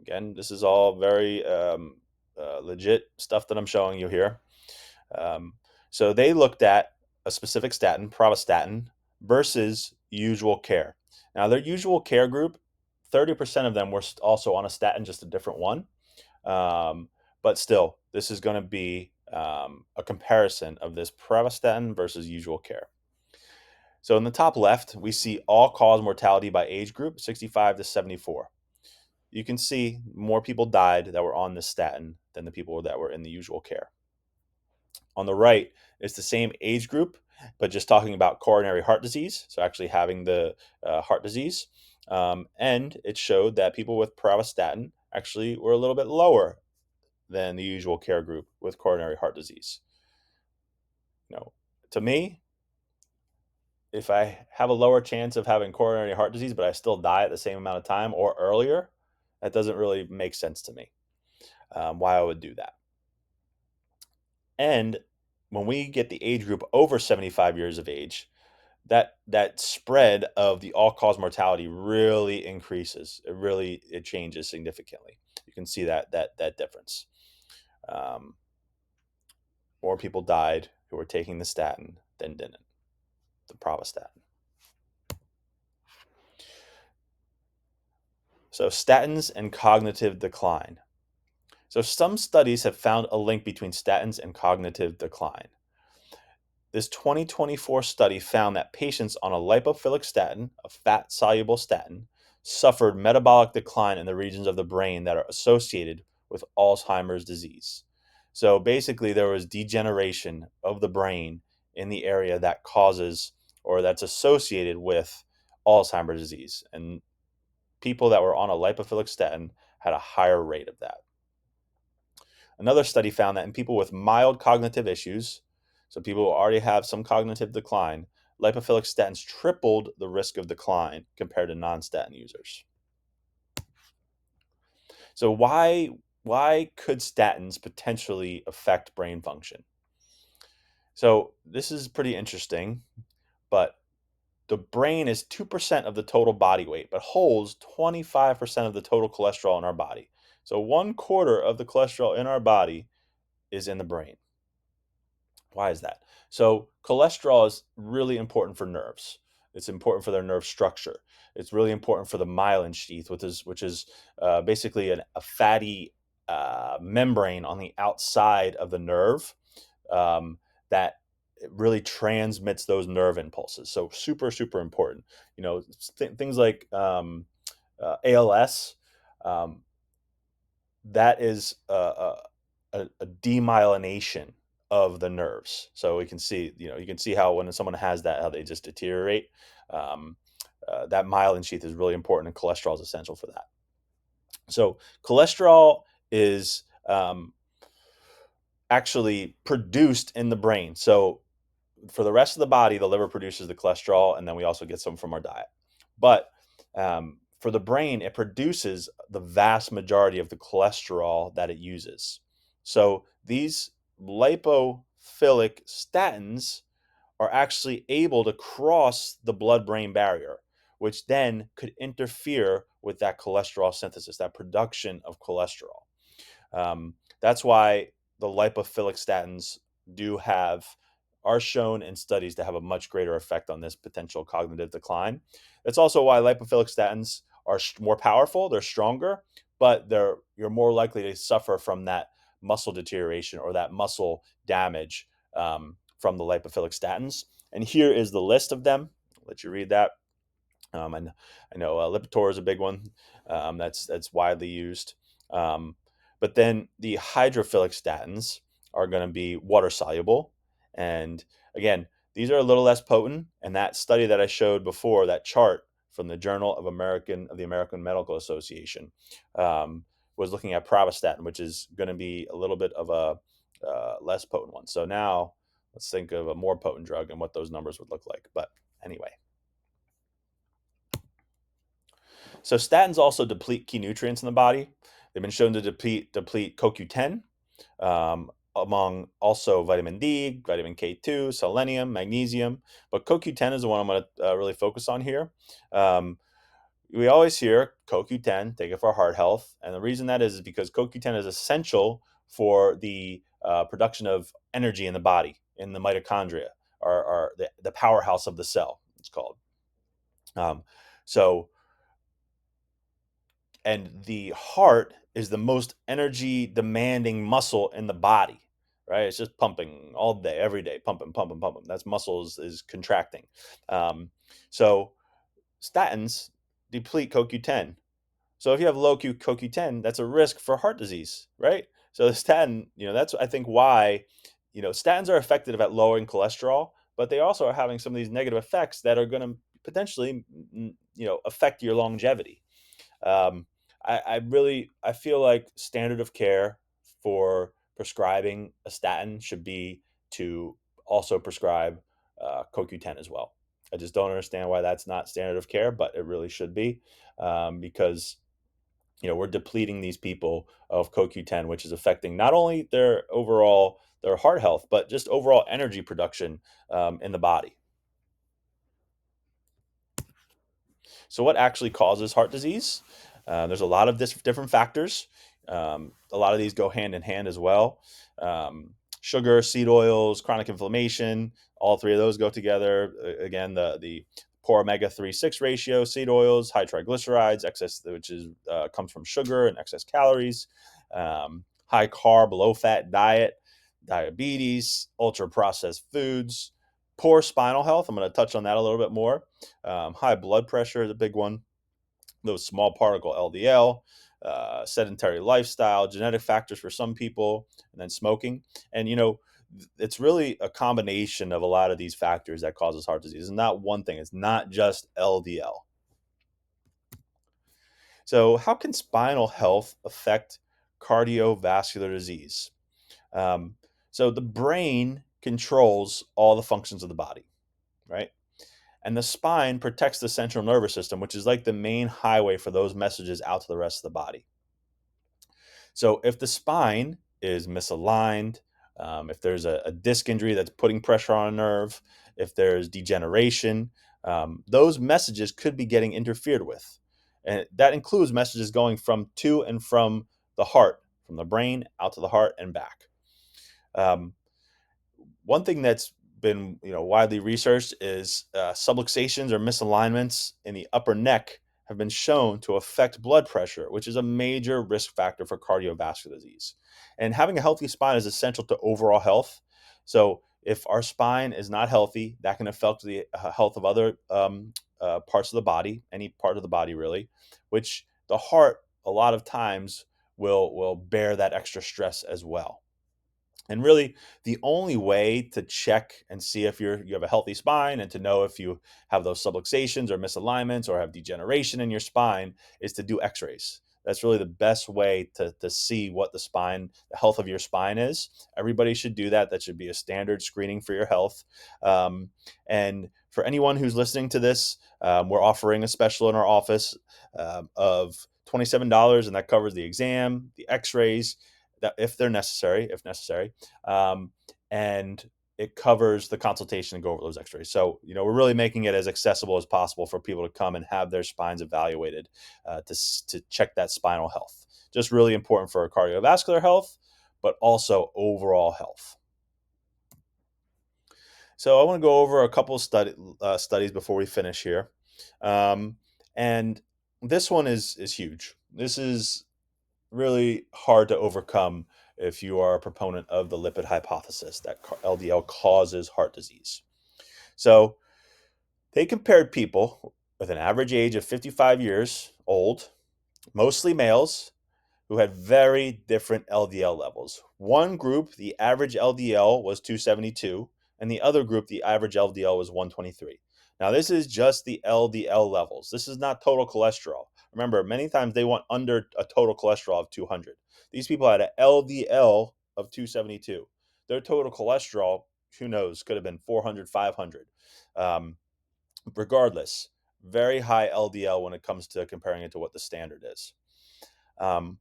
Again, this is all very legit stuff that I'm showing you here. So they looked at a specific statin, pravastatin, versus usual care. Now, their usual care group, 30% of them were also on a statin, just a different one. But still, this is going to be a comparison of this pravastatin versus usual care. So in the top left, we see all-cause mortality by age group, 65 to 74. You can see more people died that were on the statin than the people that were in the usual care. On the right, it's the same age group, but just talking about coronary heart disease, so actually having the heart disease. And it showed that people with pravastatin actually were a little bit lower than the usual care group with coronary heart disease. To me, if I have a lower chance of having coronary heart disease, but I still die at the same amount of time or earlier, that doesn't really make sense to me, why I would do that. And when we get the age group over 75 years of age, that spread of the all-cause mortality really increases. It changes significantly. You can see that difference. More people died who were taking the statin than didn't, the pravastatin. So statins and cognitive decline. So some studies have found a link between statins and cognitive decline. This 2024 study found that patients on a lipophilic statin, a fat-soluble statin, suffered metabolic decline in the regions of the brain that are associated with Alzheimer's disease. So basically, there was degeneration of the brain in the area that causes or that's associated with Alzheimer's disease. And people that were on a lipophilic statin had a higher rate of that. Another study found that in people with mild cognitive issues, so people who already have some cognitive decline, lipophilic statins tripled the risk of decline compared to non-statin users. So why could statins potentially affect brain function? So this is pretty interesting, but the brain is 2% of the total body weight, but holds 25% of the total cholesterol in our body. So 1/4 of the cholesterol in our body is in the brain. Why is that? So cholesterol is really important for nerves. It's important for their nerve structure. It's really important for the myelin sheath, which is basically a fatty membrane on the outside of the nerve that it really transmits those nerve impulses. So super, super important. Things like ALS. That is a demyelination of the nerves. So we can see, you can see how when someone has that, how they just deteriorate. That myelin sheath is really important, and cholesterol is essential for that. So cholesterol is actually produced in the brain. So for the rest of the body, the liver produces the cholesterol, and then we also get some from our diet. But for the brain, it produces the vast majority of the cholesterol that it uses. So these lipophilic statins are actually able to cross the blood-brain barrier, which then could interfere with that cholesterol synthesis, that production of cholesterol. That's why the lipophilic statins are shown in studies to have a much greater effect on this potential cognitive decline. That's also why lipophilic statins are more powerful, they're stronger, but you're more likely to suffer from that muscle deterioration or that muscle damage from the lipophilic statins. And here is the list of them. I'll let you read that. And I know Lipitor is a big one that's widely used. But then the hydrophilic statins are going to be water soluble. And again, these are a little less potent. And that study that I showed before, that chart from the Journal of the American Medical Association, was looking at pravastatin, which is going to be a little bit of a less potent one. So now let's think of a more potent drug and what those numbers would look like. But anyway, so statins also deplete key nutrients in the body. They've been shown to deplete CoQ10, among also vitamin D, vitamin K2, selenium, magnesium. But CoQ10 is the one I'm going to really focus on here. We always hear CoQ10, take it for heart health. And the reason that is because CoQ10 is essential for the production of energy in the body, in the mitochondria, or the powerhouse of the cell, it's called. Um, so, and the heart is the most energy demanding muscle in the body, right? It's just pumping all day, every day, pumping, pumping, pumping. That's muscle is contracting. So statins deplete CoQ10. So if you have low CoQ10, that's a risk for heart disease, right? So the statin, that's I think why, statins are effective at lowering cholesterol, but they also are having some of these negative effects that are going to potentially, affect your longevity. Um, I feel like standard of care for prescribing a statin should be to also prescribe CoQ10 as well. I just don't understand why that's not standard of care, but it really should be, because we're depleting these people of CoQ10, which is affecting not only their heart health, but just overall energy production in the body. So, what actually causes heart disease? There's a lot of different factors. A lot of these go hand in hand as well. Sugar, seed oils, chronic inflammation, all three of those go together. Again, the poor omega-3/6 ratio, seed oils, high triglycerides, excess, which is comes from sugar and excess calories, high carb, low fat diet, diabetes, ultra processed foods, poor spinal health. I'm going to touch on that a little bit more. High blood pressure is a big one. Those small particle LDL, sedentary lifestyle, genetic factors for some people, and then smoking. And it's really a combination of a lot of these factors that causes heart disease. It's not one thing. It's not just LDL. So, how can spinal health affect cardiovascular disease? Um, so, the brain controls all the functions of the body, right? And the spine protects the central nervous system, which is like the main highway for those messages out to the rest of the body. So if the spine is misaligned, if there's a disc injury that's putting pressure on a nerve, if there's degeneration, those messages could be getting interfered with. And that includes messages going from to and from the heart, from the brain out to the heart and back. Um, One thing that's been widely researched is subluxations or misalignments in the upper neck have been shown to affect blood pressure, which is a major risk factor for cardiovascular disease. And having a healthy spine is essential to overall health. So if our spine is not healthy, that can affect the health of other parts of the body, any part of the body really, which the heart a lot of times will bear that extra stress as well. And really, the only way to check and see if you have a healthy spine and to know if you have those subluxations or misalignments or have degeneration in your spine is to do x-rays. That's really the best way to see what the health of your spine is. Everybody should do that. That should be a standard screening for your health. And for anyone who's listening to this, we're offering a special in our office of $27, and that covers the exam, the x-rays, that if necessary, um, and it covers the consultation and go over those x-rays. So we're really making it as accessible as possible for people to come and have their spines evaluated to check that spinal health. Just really important for cardiovascular health, but also overall health. So I want to go over a couple of studies before we finish here, and this one is huge. This is really hard to overcome if you are a proponent of the lipid hypothesis that LDL causes heart disease. So they compared people with an average age of 55 years old, mostly males, who had very different LDL levels. One group, the average LDL was 272, and the other group, the average LDL was 123. Now, this is just the LDL levels. This is not total cholesterol. Remember, many times they want under a total cholesterol of 200. These people had an LDL of 272. Their total cholesterol, who knows, could have been 400, 500. Regardless, very high LDL when it comes to comparing it to what the standard is. Um,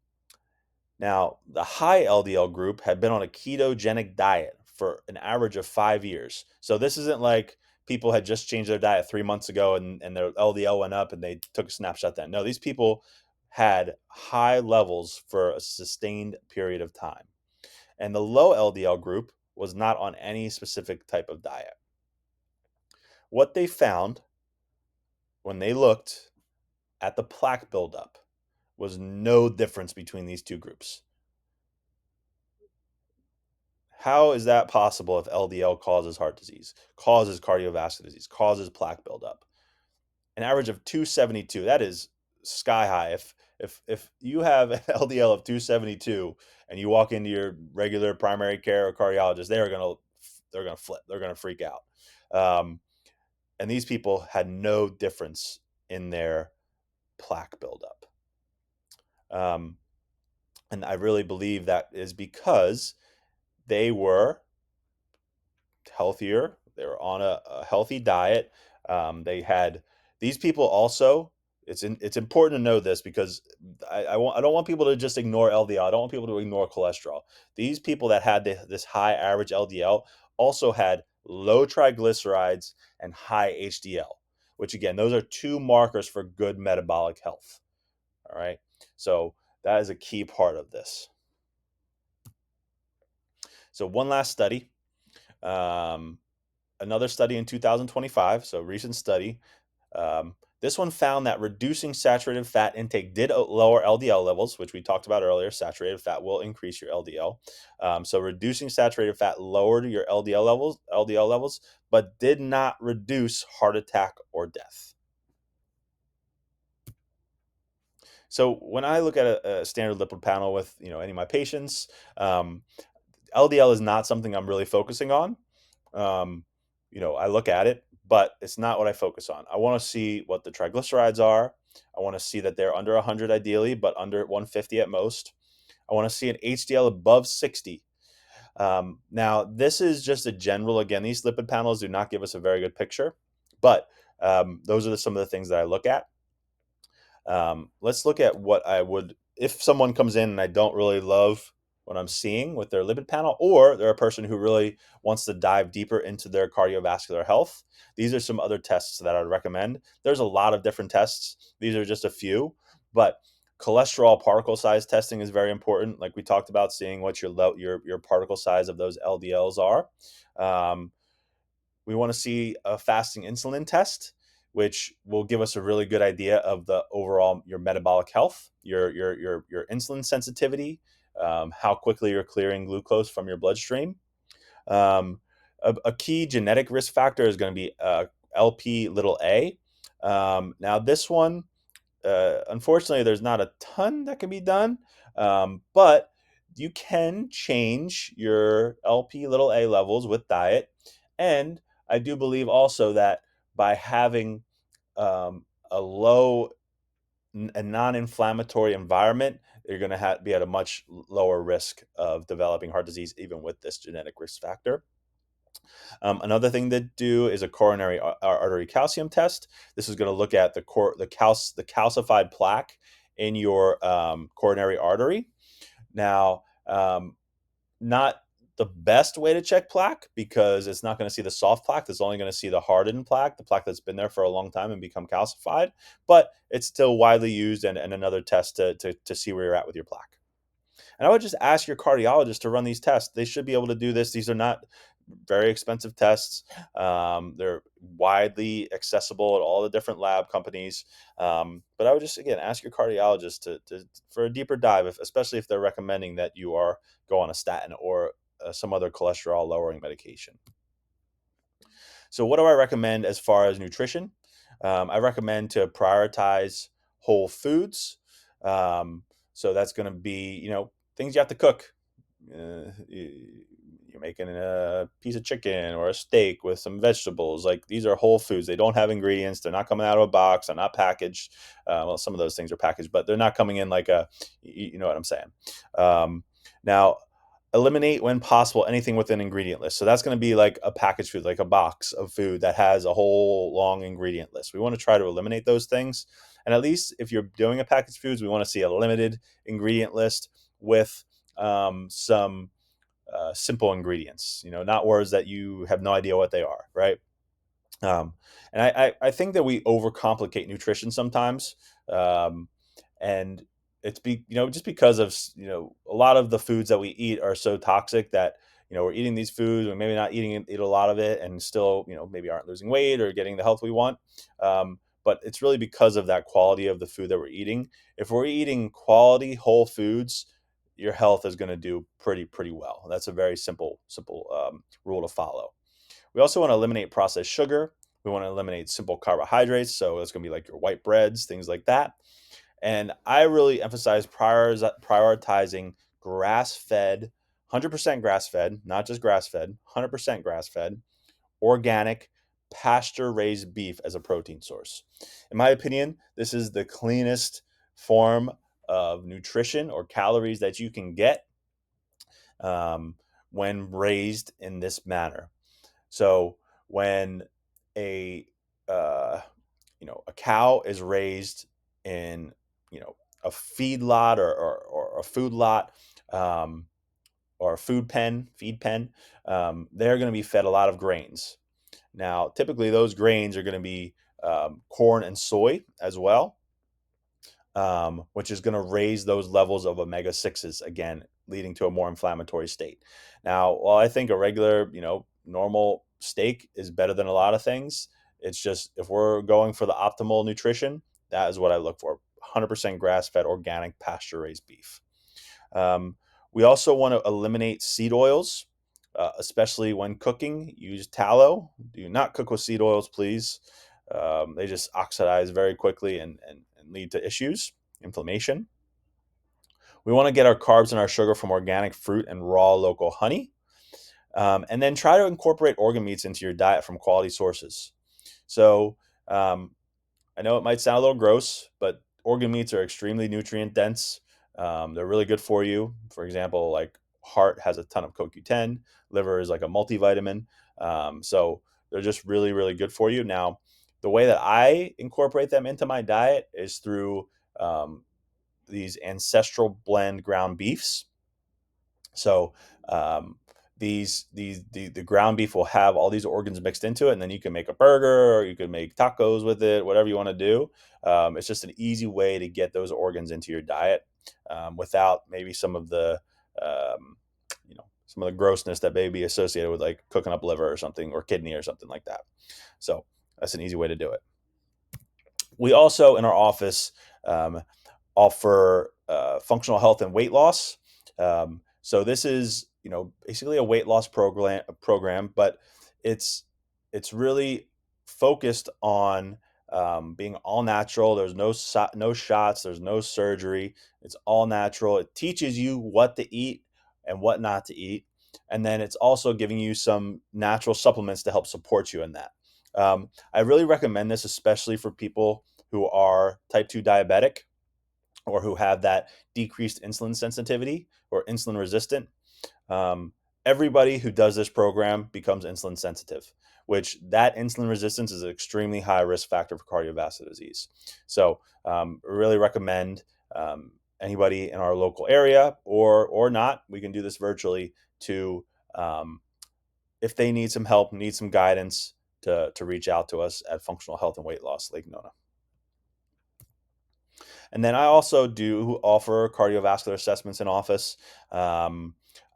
Now, the high LDL group had been on a ketogenic diet for an average of 5 years. So this isn't like people had just changed their diet 3 months ago and their LDL went up and they took a snapshot then. No, these people had high levels for a sustained period of time. And the low LDL group was not on any specific type of diet. What they found when they looked at the plaque buildup was no difference between these two groups. How is that possible if LDL causes heart disease, causes cardiovascular disease, causes plaque buildup? An average of 272, that is sky high. If you have an LDL of 272 and you walk into your regular primary care or cardiologist, they're gonna flip. They're gonna freak out. Um, and these people had no difference in their plaque buildup. Um, and I really believe that is because they were healthier. They were on a healthy diet. They had these people also. It's important to know this because I don't want people to just ignore LDL. I don't want people to ignore cholesterol. These people that had this high average LDL also had low triglycerides and high HDL, which again, those are two markers for good metabolic health. All right, so that is a key part of this. So one last study. Um, Another study in 2025, so recent study. This one found that reducing saturated fat intake did lower LDL levels, which we talked about earlier. Saturated fat will increase your LDL. So reducing saturated fat lowered your LDL levels, but did not reduce heart attack or death. So when I look at a standard lipid panel with any of my patients, LDL is not something I'm really focusing on. Um, I look at it, but it's not what I focus on. I want to see what the triglycerides are. I want to see that they're under 100 ideally, but under 150 at most. I want to see an HDL above 60. Now, this is just a general, again, these lipid panels do not give us a very good picture, but those are some of the things that I look at. Let's look at what I would, if someone comes in and I don't really love what I'm seeing with their lipid panel, or they're a person who really wants to dive deeper into their cardiovascular health. These are some other tests that I'd recommend. There's a lot of different tests. These are just a few, but cholesterol particle size testing is very important. Like we talked about, seeing what your particle size of those LDLs are. Um, we want to see a fasting insulin test, which will give us a really good idea of the overall your metabolic health, your insulin sensitivity, how quickly you're clearing glucose from your bloodstream. Um, a key genetic risk factor is going to be LP little a. Now this one, unfortunately, there's not a ton that can be done, but you can change your LP little a levels with diet. And I do believe also that by having a low a non-inflammatory environment, you're going to be at a much lower risk of developing heart disease, even with this genetic risk factor. Another thing to do is a coronary artery calcium test. This is going to look at the calcified plaque in your coronary artery. Now, not the best way to check plaque because it's not going to see the soft plaque. It's only going to see the hardened plaque, the plaque that's been there for a long time and become calcified. But it's still widely used and another test to see where you're at with your plaque. And I would just ask your cardiologist to run these tests. They should be able to do this. These are not very expensive tests. They're widely accessible at all the different lab companies. But I would just, again, ask your cardiologist for a deeper dive, especially if they're recommending that you go on a statin or some other cholesterol lowering medication. So what do I recommend as far as nutrition? I recommend to prioritize whole foods. Um, So that's going to be, things you have to cook. You're making a piece of chicken or a steak with some vegetables. Like, these are whole foods. They don't have ingredients. They're not coming out of a box. They're not packaged. Well, some of those things are packaged, but they're not coming in like you know what I'm saying. Now, eliminate when possible anything with an ingredient list. So that's going to be like a packaged food, like a box of food that has a whole long ingredient list. We want to try to eliminate those things. And at least if you're doing a packaged foods, we want to see a limited ingredient list with some simple ingredients, not words that you have no idea what they are, right? Um, and I think that we overcomplicate nutrition sometimes. Um, and just because of, a lot of the foods that we eat are so toxic that, we're eating these foods, or maybe not eat a lot of it, and still, maybe aren't losing weight or getting the health we want. But it's really because of that quality of the food that we're eating. If we're eating quality whole foods, your health is going to do pretty well. That's a very simple rule to follow. We also want to eliminate processed sugar. We want to eliminate simple carbohydrates. So it's going to be like your white breads, things like that. And I really emphasize prioritizing grass fed, 100% grass fed, not just grass fed, 100% grass fed, organic, pasture raised beef as a protein source. In my opinion, this is the cleanest form of nutrition or calories that you can get um, when raised in this manner. So when a a cow is raised in a feed lot or a food lot, or a feed pen, they're going to be fed a lot of grains. Now, typically those grains are going to be corn and soy as well, which is going to raise those levels of omega 6s again, leading to a more inflammatory state. Now, while I think a regular, normal steak is better than a lot of things, it's just, if we're going for the optimal nutrition, that is what I look for: 100% grass fed, organic, pasture raised beef. Um, we also want to eliminate seed oils, especially when cooking. Use tallow. Do not cook with seed oils, please. They just oxidize very quickly and lead to issues, inflammation. We want to get our carbs and our sugar from organic fruit and raw local honey. And then try to incorporate organ meats into your diet from quality sources. So um, I know it might sound a little gross, but organ meats are extremely nutrient dense. They're really good for you. For example, like heart has a ton of CoQ10, liver is like a multivitamin. So they're just really good for you. Now, the way that I incorporate them into my diet is through um, these ancestral blend ground beefs. So um, the ground beef will have all these organs mixed into it, and then you can make a burger or you can make tacos with it, whatever you want to do. It's just an easy way to get those organs into your diet without maybe um, some of the grossness that may be associated with like cooking up liver or something, or kidney or something like that. So that's an easy way to do it. We also, in our office, um, offer functional health and weight loss. So this is, basically a weight loss program, but it's it's really focused on being all natural. There's no shots. There's no surgery. It's all natural. It teaches you what to eat and what not to eat, and then it's also giving you some natural supplements to help support you in that. I really recommend this, especially for people who are type 2 diabetic, or who have that decreased insulin sensitivity or insulin resistant. Um, Everybody who does this program becomes insulin sensitive, which that insulin resistance is an extremely high risk factor for cardiovascular disease. So, really recommend anybody in our local area, or not. We can do this virtually to, um, if they need some help, need some guidance, to reach out to us at Functional Health and Weight Loss Lake Nona. And then I also do offer cardiovascular assessments in office.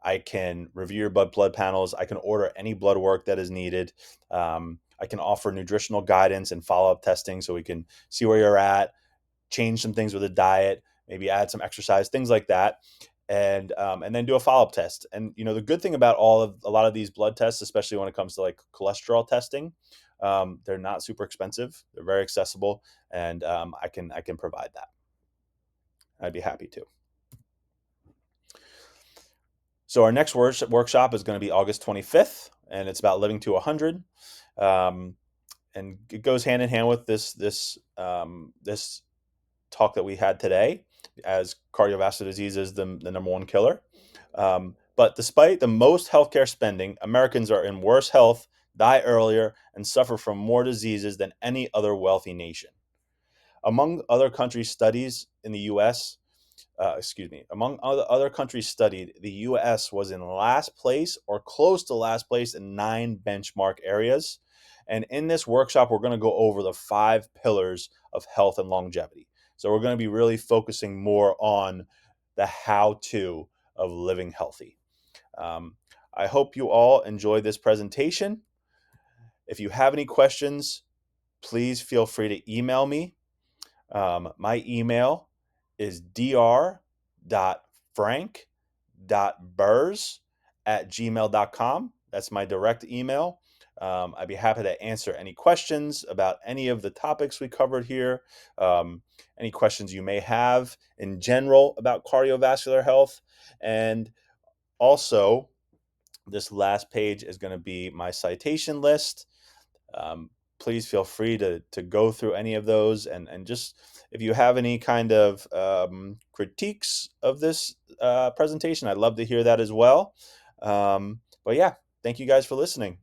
I can review your blood panels. I can order any blood work that is needed. I can offer nutritional guidance and follow up testing so we can see where you're at, change some things with the diet, maybe add some exercise, things like that. And then do a follow up test. And the good thing about a lot of these blood tests, especially when it comes to like cholesterol testing, they're not super expensive. They're very accessible, and I can provide that. I'd be happy to. So our next workshop is going to be August 25th, and it's about living to 100. Um, and it goes hand in hand with this talk that we had today, as cardiovascular disease is the number one killer. But despite the most healthcare spending, Americans are in worse health, die earlier, and suffer from more diseases than any other wealthy nation. Among other countries studies in the U.S., among other countries studied, the U.S. was in last place or close to last place in 9 benchmark areas. And in this workshop, we're going to go over the 5 pillars of health and longevity. So we're going to be really focusing more on the how-to of living healthy. I hope you all enjoyed this presentation. If you have any questions, please feel free to email me. My email is dr.frank.berz@gmail.com. That's my direct email. I'd be happy to answer any questions about any of the topics we covered here, any questions you may have in general about cardiovascular health. And also, this last page is going to be my citation list. Please feel free to go through any of those, and just if you have any kind of critiques of this presentation, I'd love to hear that as well. But yeah, thank you guys for listening.